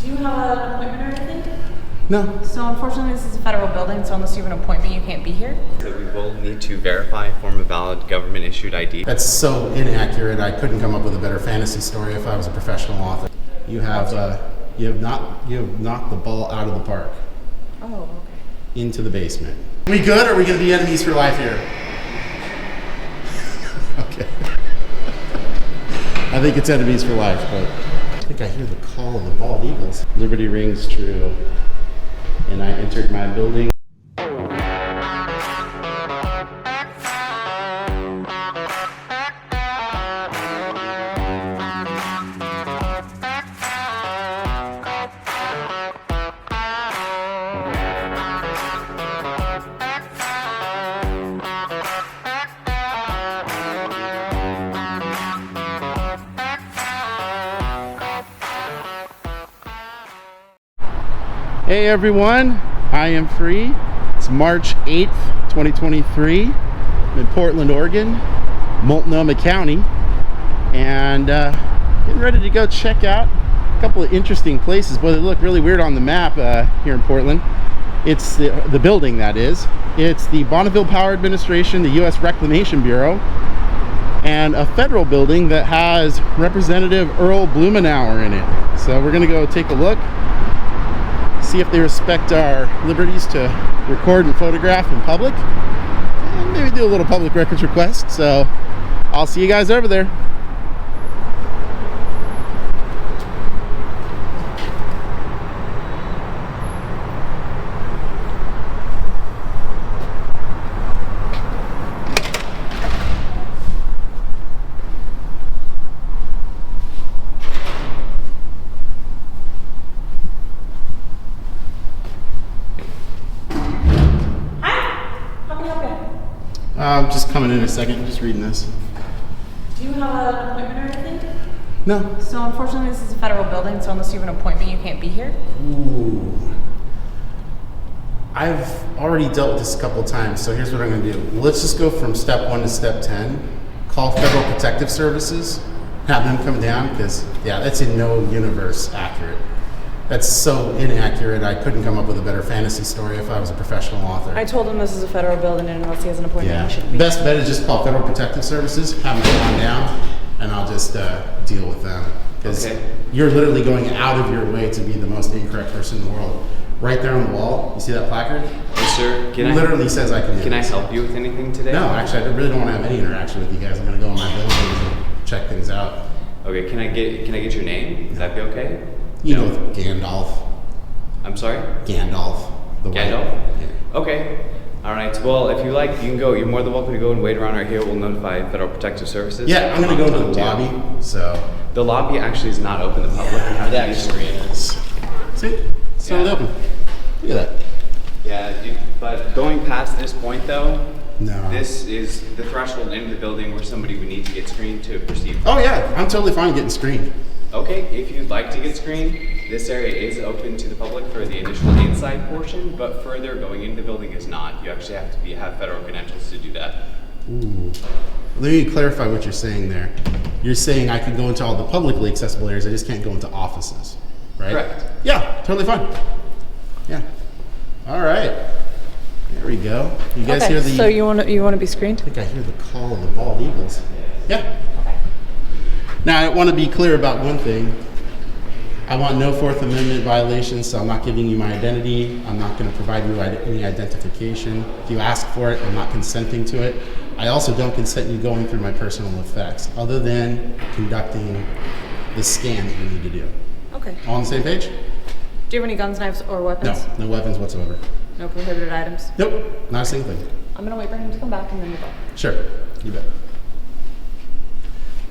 Do you have an appointment or anything? No. So unfortunately this is a federal building, so unless you have an appointment you can't be here. So we will need to verify form of valid government issued ID. That's so inaccurate. I couldn't come up with a better fantasy story if I was a professional author. You have knocked the ball out of the park. Oh, okay. Into the basement. Are we good, or are we going to be enemies for life here? Okay. I think it's enemies for life, but I think I hear the call of the bald eagles. Liberty rings true, and I entered my building. Hey everyone, I am free. It's March 8th, 2023. I'm in Portland, Oregon, Multnomah County, and getting ready to go check out a couple of interesting places. Boy, they look really weird on the map here in Portland. It's the building, that is. It's the Bonneville Power Administration, the U.S. Reclamation Bureau, and a federal building that has Representative Earl Blumenauer in it. So we're gonna go take a look, see if they respect our liberties to record and photograph in public, and maybe do a little public records request. So I'll see you guys over there. I'm just coming in a second, just reading this. Do you have an appointment or anything? No. So unfortunately this is a federal building, so unless you have an appointment you can't be here. Ooh. I've already dealt with this a couple times, so here's what I'm gonna do. Let's just go from step 1 to step 10. Call Federal Protective Services, have them come down, because yeah, that's in no universe accurate. That's so inaccurate, I couldn't come up with a better fantasy story if I was a professional author. I told him this is a federal building and unless he has an appointment Yeah. he shouldn't be. Best bet is just call Federal Protective Services, have them come on down, and I'll just deal with them. Because you're literally going out of your way to be the most incorrect person in the world. Right there on the wall, you see that placard? Yes, sir. It literally says I can do Can I this. help you with anything today? No, actually, I really don't want to have any interaction with you guys. I'm going to go in my building and check things out. Okay, can I get your name? Would that be okay? You know, Gandalf. I'm sorry? Gandalf. The Gandalf? white. Yeah. Okay. All right. Well, if you like, you can go. You're more than welcome to go and wait around right here. We'll notify Federal Protective Services. Yeah, I'm going to go to the lobby, so. The lobby actually is not open to the public. It actually is. See? It's not open. Look at that. Yeah, but going past this point though, No. this is the threshold into the building where somebody would need to get screened to proceed. Oh yeah, I'm totally fine getting screened. Okay, if you'd like to get screened, this area is open to the public for the initial inside portion, but further going into the building is not. You actually have to have federal credentials to do that. Ooh. Let me clarify what you're saying there. You're saying I can go into all the publicly accessible areas, I just can't go into offices, right? Correct. Yeah, totally fine. Yeah. All right. There we go. You guys hear the... So you want to be screened? I think I hear the call of the bald eagles. Yeah. Now, I want to be clear about one thing. I want no Fourth Amendment violations, so I'm not giving you my identity. I'm not going to provide you any identification. If you ask for it, I'm not consenting to it. I also don't consent you going through my personal effects, other than conducting the scan that you need to do. Okay. All on the same page? Do you have any guns, knives, or weapons? No, no weapons whatsoever. No prohibited items? Nope, not a single thing. I'm going to wait for him to come back and then we'll go. Sure, you bet.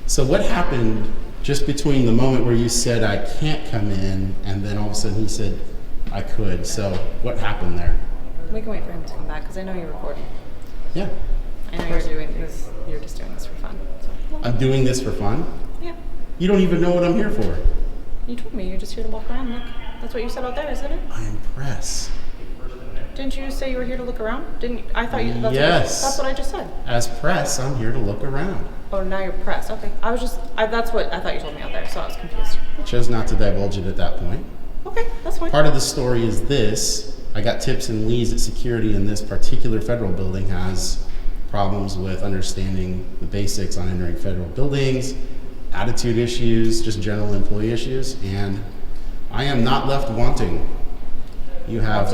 So what happened just between the moment where you said I can't come in and then all of a sudden he said I could? So what happened there? We can wait for him to come back because I know you're recording. Yeah. I know you're doing this. You're just doing this for fun. So. I'm doing this for fun? Yeah. You don't even know what I'm here for. You told me you're just here to walk around. Look, that's what you said out there, isn't it? I am press. Didn't you just say you were here to look around? Didn't I thought you? That's Yes. That's what I just said. As press, I'm here to look around. Oh, now you're pressed. Okay. That's what I thought you told me out there, so I was confused. I chose not to divulge it at that point. Okay, that's fine. Part of the story is this. I got tips and leads that security in this particular federal building has problems with understanding the basics on entering federal buildings, attitude issues, just general employee issues, and I am not left wanting. You have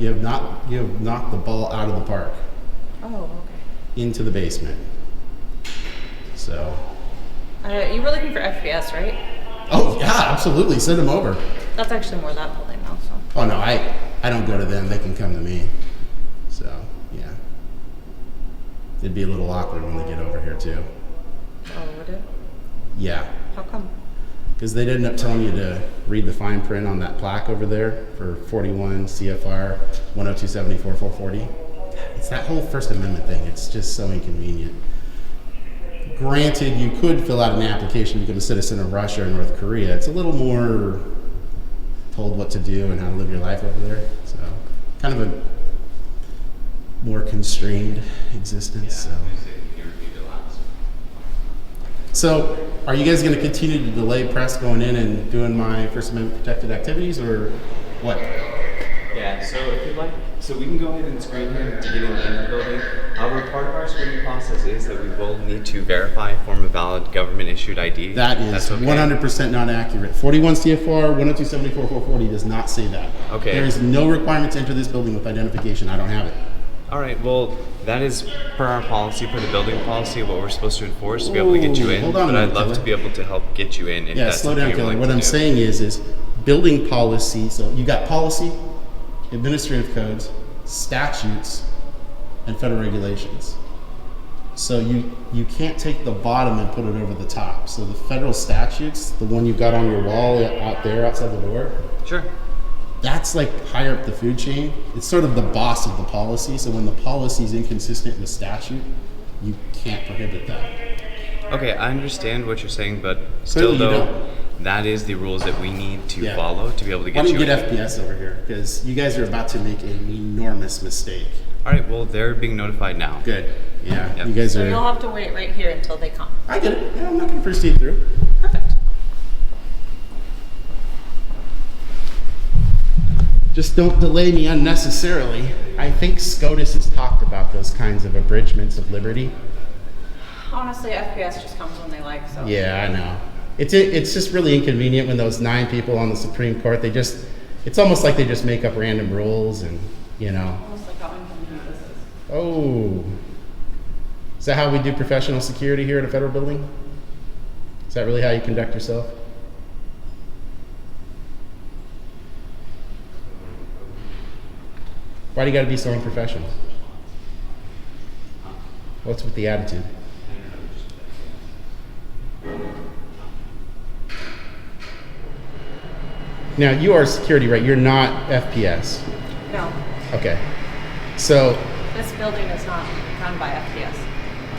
knocked the ball out of the park Oh, okay. into the basement. So, You were looking for FPS, right? oh yeah, absolutely. Send them over. That's actually more that building now, so. Oh no, I don't go to them. They can come to me. So yeah, it'd be a little awkward when they get over here too. Oh, would it? Yeah, How come? because they'd end up telling you to read the fine print on that plaque over there for 41 CFR 10274-440. It's that whole First Amendment thing. It's just so inconvenient. Granted, you could fill out an application to become a citizen of Russia or North Korea. It's a little more told what to do and how to live your life over there. So, kind of a more constrained existence. So, are you guys going to continue to delay press going in and doing my First Amendment protected activities, or what? Yeah, so if you'd like, so we can go ahead and screen him to get him in the building. However, part of our screening process is that we will need to verify a form of valid government-issued ID. That is That's okay. 100% not accurate. 41 CFR 10274-440 does not say that. Okay. There is no requirement to enter this building with identification. I don't have it. All right, well, that is per our policy, per the building policy, what we're supposed to enforce to be able to get you in. Hold on a but minute, I'd love Keller. to be able to help get you in if Yeah, that's slow something down, you're Keller. willing What to I'm do. saying is building policy. So you got policy, administrative codes, statutes, and federal regulations. So you can't take the bottom and put it over the top. So the federal statutes, the one you've got on your wall out there outside the door, Sure. that's like higher up the food chain. It's sort of the boss of the policy. So when the policy is inconsistent with statute, you can't prohibit that. Okay, I understand what you're saying, but Clearly still, you though, don't. that is the rules that we need to Yeah. follow to be able to Why get don't you you in. get FPS over here? Because you guys are about to make an enormous mistake. All right, well, they're being notified now. Good. Yeah, Yep. you guys So are. you'll have to wait right here until they come. I get it. Yeah, I'm not going to proceed through. Perfect. Just don't delay me unnecessarily. I think SCOTUS has talked about those kinds of abridgments of liberty. Honestly, FPS just comes when they like, so. Yeah, I know. It's just really inconvenient when those 9 people on the Supreme Court, it's almost like they just make up random rules and, Almost like how inconvenient this is. Oh. Is that how we do professional security here at a federal building? Is that really how you conduct yourself? Why do you got to be so unprofessional? What's with the attitude? Now, you are security, right? You're not FPS. No, Okay. So, this building is not run by FPS.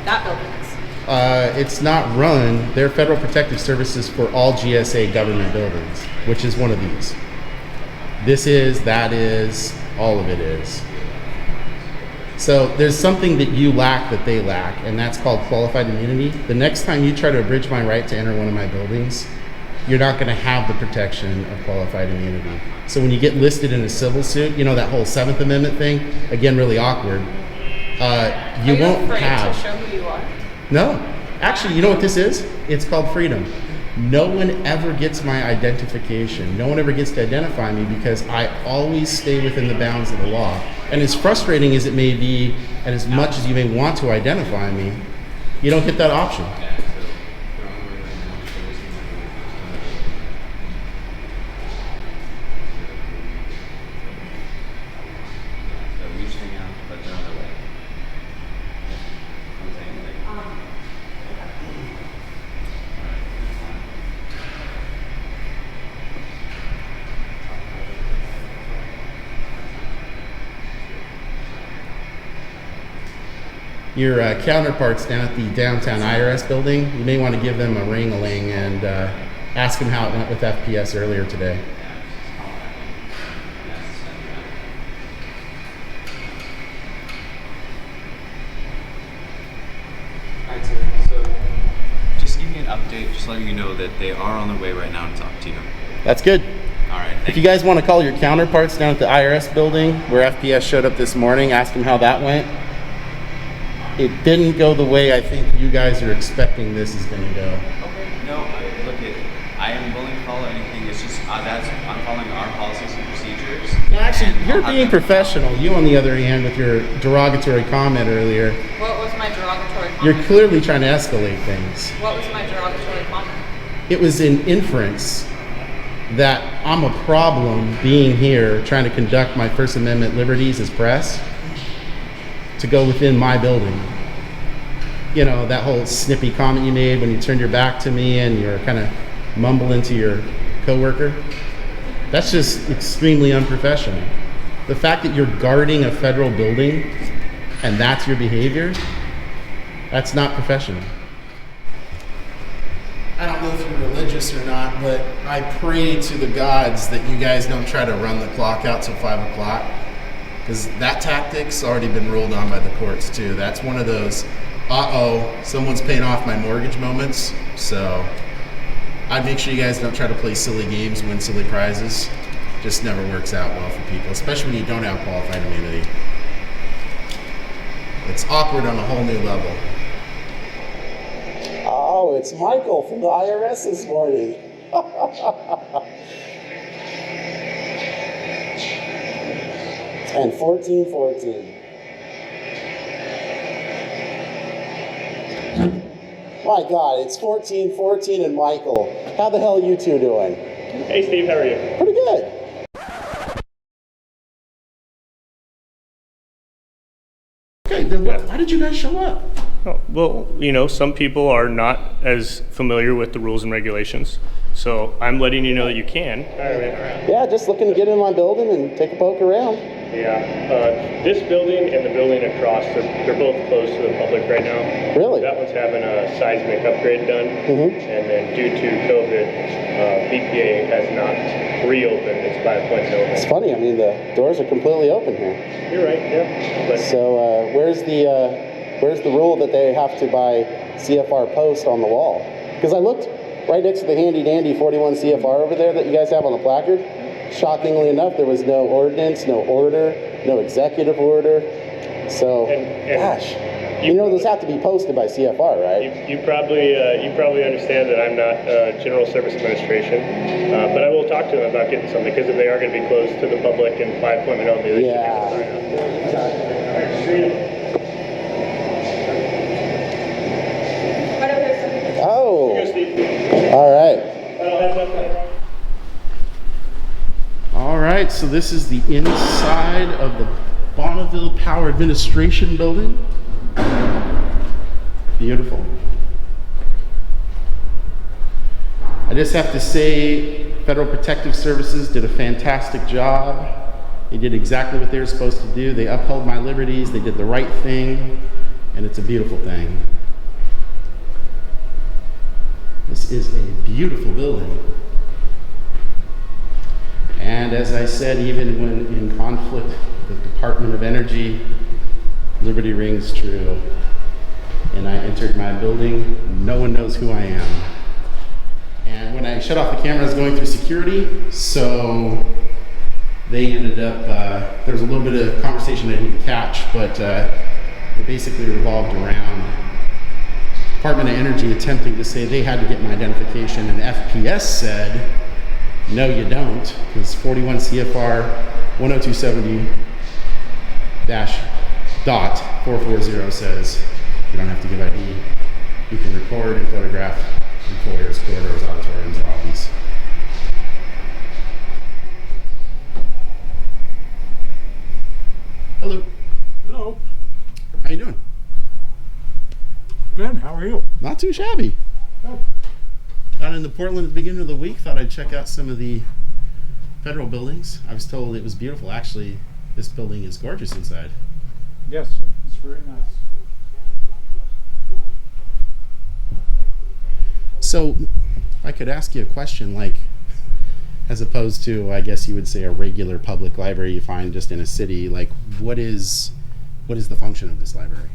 That building is. it's not run. They're Federal Protective Services for all GSA government buildings, which is one of these. This is, that is, all of it is. So there's something that you lack that they lack, and that's called qualified immunity. The next time you try to abridge my right to enter one of my buildings, you're not going to have the protection of qualified immunity. So when you get listed in a civil suit, that whole 7th Amendment thing, again, really awkward. You won't afraid have. to show who you are? No. Actually, you know what this is? It's called freedom. No one ever gets my identification. No one ever gets to identify me because I always stay within the bounds of the law. And as frustrating as it may be, and as much as you may want to identify me, you don't get that option. Your counterparts down at the downtown IRS building, you may want to give them a ring-a-ling and ask them how it went with FPS earlier today. Alright, so just give me an update, just letting you know that they are on their way right now to talk to you. That's good. All right. If you guys want to call your counterparts down at the IRS building where FPS showed up this morning, ask them how that went. It didn't go the way I think you guys are expecting this is going to go. Okay. No, I am willing to follow anything. It's just I'm following our policies and procedures. No, actually, you're being professional. You, on the other hand, with your derogatory comment earlier, What was my derogatory comment? you're clearly trying to escalate things. What was my derogatory comment? It was an inference that I'm a problem being here trying to conduct my First Amendment liberties as press to go within my building. You know, that whole snippy comment you made when you turned your back to me and you're kind of mumbling to your coworker. That's just extremely unprofessional. The fact that you're guarding a federal building and that's your behavior, that's not professional. I don't know if you're religious or not, but I pray to the gods that you guys don't try to run the clock out till 5 o'clock, because that tactic's already been ruled on by the courts too. That's one of those, someone's paying off my mortgage moments. So I'd make sure you guys don't try to play silly games, win silly prizes. Just never works out well for people, especially when you don't have qualified immunity. It's awkward on a whole new level. Oh, it's Michael from the IRS this morning. And 1414. My God, it's 1414 and Michael. How the hell are you two doing? Hey Steve, how are you? Pretty good. Okay, then why did you guys show up? Oh, well, you know, some people are not as familiar with the rules and regulations, so I'm letting you know that you can. Yeah, just looking to get in my building and take a poke around. Yeah, this building and the building across, they're both closed to the public right now. Really? That one's having a seismic upgrade done, and then due to COVID, BPA has not reopened its 5.0. It's funny, I mean, the doors are completely open here. You're right, yeah. But So where's the rule that they have to buy CFR post on the wall? Because I looked right next to the handy dandy 41 CFR over there that you guys have on the placard. Shockingly enough, there was no ordinance, no order, no executive order. So, gosh, you know those have to be posted by CFR, right? You probably understand that I'm not General Service Administration, but I will talk to them about getting something, because if they are going to be closed to the public in 5.0, they should Yeah. Oh, all right. All right, so this is the inside of the Bonneville Power Administration Building. Beautiful. I just have to say, Federal Protective Services did a fantastic job. They did exactly what they were supposed to do. They upheld my liberties. They did the right thing, and it's a beautiful thing. This is a beautiful building. And as I said, even when in conflict with the Department of Energy, liberty rings true. And I entered my building, no one knows who I am. And when I shut off the camera, I was going through security, so they ended up, there was a little bit of conversation I didn't catch, but it basically revolved around Department of Energy attempting to say they had to get my identification, and FPS said, no, you don't, because 41 CFR 10270-.440 says you don't have to give ID. You can record and photograph employers, corridors, auditoriums, or lobbies. Hello. Hello. How you doing? Good. How are you? Not too shabby. Oh. Got into Portland at the beginning of the week. Thought I'd check out some of the federal buildings. I was told it was beautiful. Actually, this building is gorgeous inside. Yes, it's very nice. So, I could ask you a question, like, as opposed to, I guess you would say, a regular public library you find just in a city. Like, what is the function of this library?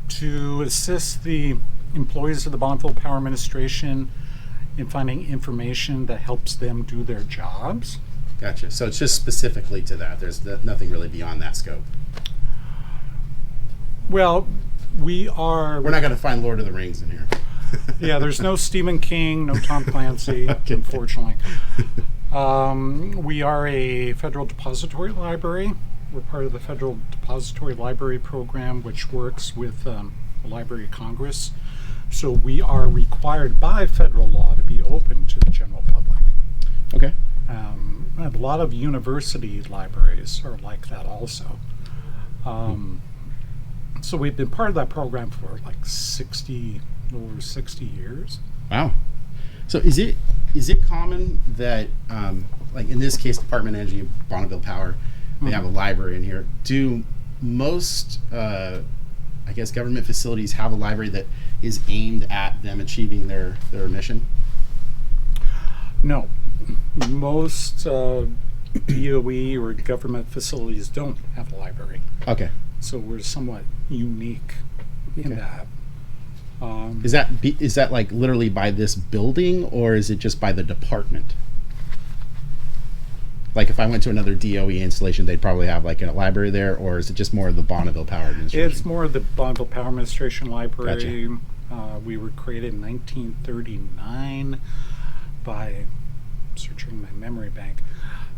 To assist the employees of the Bonneville Power Administration in finding information that helps them do their jobs. Gotcha. So it's just specifically to that. There's nothing really beyond that scope. Well, we're not going to find Lord of the Rings in here. Yeah, there's no Stephen King, no Tom Clancy, Okay. unfortunately. We are a federal depository library. We're part of the Federal Depository Library Program, which works with the Library of Congress. So we are required by federal law to be open to the general public. Okay. And a lot of university libraries are like that also. So we've been part of that program for like over 60 years. Wow. So is it common that, like in this case, Department of Energy, Bonneville Power, they have a library in here. Do most, I guess, government facilities have a library that is aimed at them achieving their mission? No. Most DOE or government facilities don't have a library. Okay. So we're somewhat unique in Okay. that. Is that like literally by this building, or is it just by the department? Like if I went to another DOE installation, they'd probably have like a library there, or is it just more of the Bonneville Power Administration? It's more of the Bonneville Power Administration Library. We were created in 1939 by, searching my memory bank,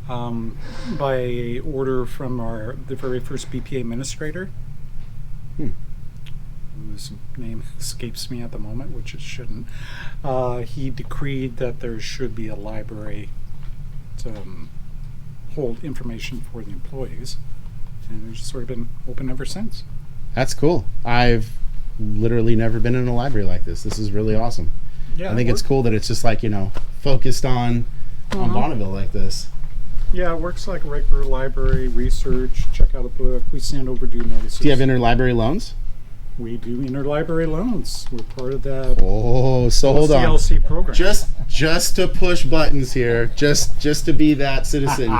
by order from the very first BPA administrator, whose name escapes me at the moment, which it shouldn't. He decreed that there should be a library to hold information for the employees, and it's sort of been open ever since. That's cool. I've literally never been in a library like this. This is really awesome. Yeah, I think it's cool that it's just like, focused on Bonneville like this. Yeah, it works like a regular library, research, check out a book. We send overdue notices. Do you have interlibrary loans? We do interlibrary loans. We're part of that Oh, so hold on. CLC program. Just to push buttons here, just to be that citizen.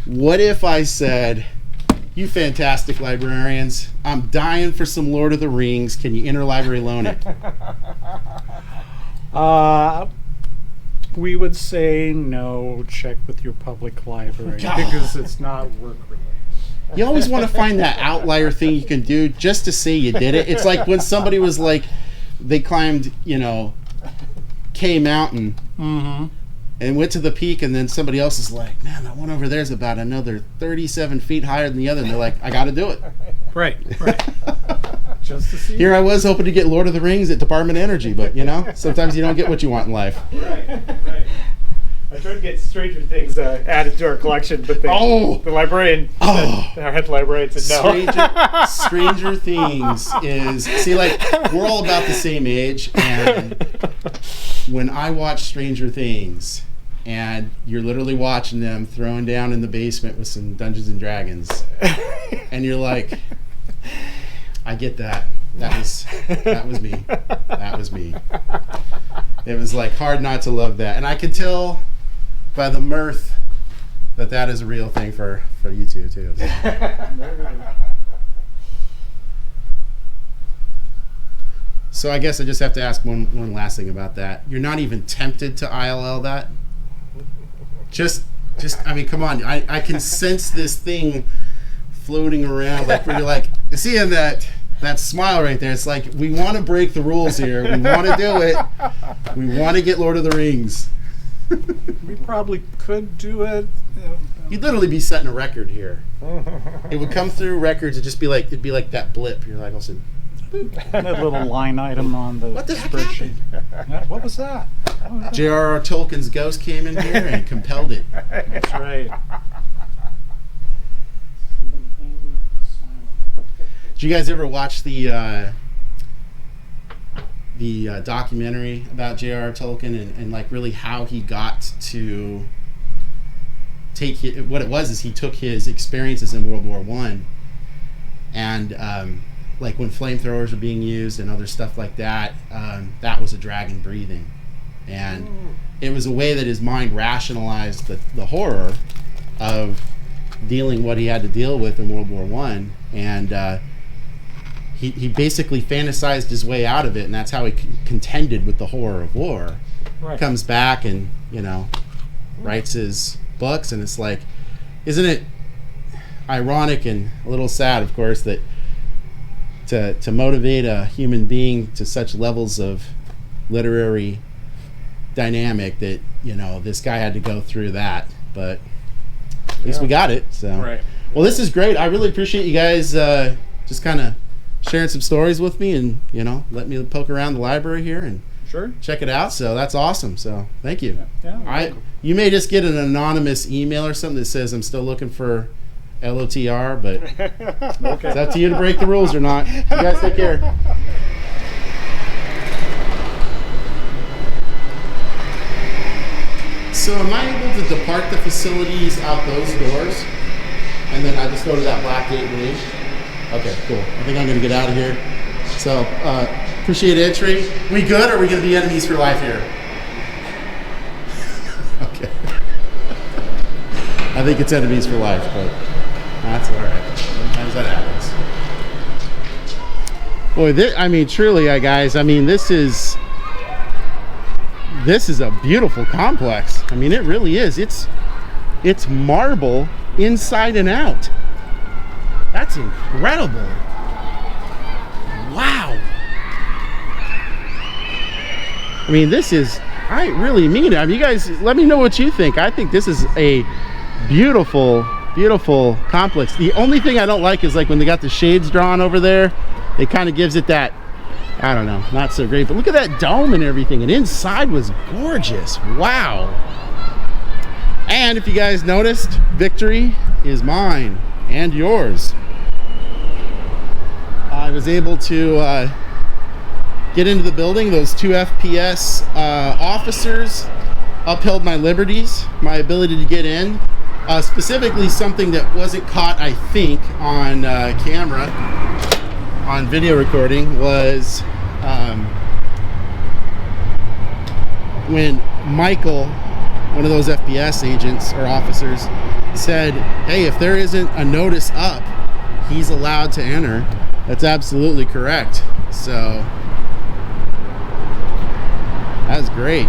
What if I said, you fantastic librarians, I'm dying for some Lord of the Rings. Can you interlibrary loan it? We would say no, check with your public library because it's not work related. You always want to find that outlier thing you can do just to say you did it. It's like when somebody was like, they climbed, K Mountain and went to the peak, and then somebody else is like, man, that one over there is about another 37 feet higher than the other. And they're like, I got to do it. Right. Just to see. Here I was hoping to get Lord of the Rings at Department of Energy, but sometimes you don't get what you want in life. Right. I tried to get Stranger Things added to our collection, but the librarian, our head librarian said no. Stranger Things is, we're all about the same age, and when I watch Stranger Things, and you're literally watching them throwing down in the basement with some Dungeons and Dragons, and you're like, I get that. That was me. That was me. It was like hard not to love that, and I could tell by the mirth that is a real thing for you two too. So I guess I just have to ask one last thing about that. You're not even tempted to ILL that? Just I mean, come on. I can sense this thing floating around, like where you're like, seeing that smile right there. It's like, we want to break the rules here. We want to do it. We want to get Lord of the Rings. We probably could do it. You'd literally be setting a record here. It would come through records. It'd be like that blip. You're like, also, That little line item on the what the heck spreadsheet. happened? Yeah, what was that? J.R.R. Tolkien's ghost came in here and compelled it. That's right. Did you guys ever watch the documentary about J.R.R. Tolkien and like really how he got to take what it was is he took his experiences in World War I and like when flamethrowers were being used and other stuff like that, that was a dragon breathing, and it was a way that his mind rationalized the horror of dealing what he had to deal with in World War I, and he basically fantasized his way out of it, and that's how he contended with the horror of war. Right. comes back and, writes his books, and it's like, isn't it ironic and a little sad, of course, that to motivate a human being to such levels of literary dynamic that, this guy had to go through that, but at least we got it. So, Right. well, this is great. I really appreciate you guys just kind of sharing some stories with me, and let me poke around the library here and Sure. check it out. So that's awesome. So thank you. Yeah. You may just get an anonymous email or something that says I'm still looking for LOTR, but it's up to you to break the rules or not. You guys take care. So am I able to depart the facilities out those doors? And then I just go to that black gate and leave? Okay, cool. I think I'm going to get out of here. So, appreciate entry. We good, or are we going to be enemies for life here? Okay. I think it's enemies for life, but that's all right. Sometimes that happens. Boy, truly, guys, this is a beautiful complex. It really is. It's marble inside and out. That's incredible. Wow. I really mean it. You guys, let me know what you think. I think this is a beautiful, beautiful complex. The only thing I don't like is when they got the shades drawn over there, it kind of gives it that, I don't know, not so great. But look at that dome and everything. And inside was gorgeous. Wow. And if you guys noticed, victory is mine and yours. I was able to get into the building. Those 2 FPS officers upheld my liberties, my ability to get in. Specifically, something that wasn't caught, I think, on camera, on video recording, was when Michael, one of those FPS agents or officers, said, hey, if there isn't a notice up, he's allowed to enter. That's absolutely correct. So that was great.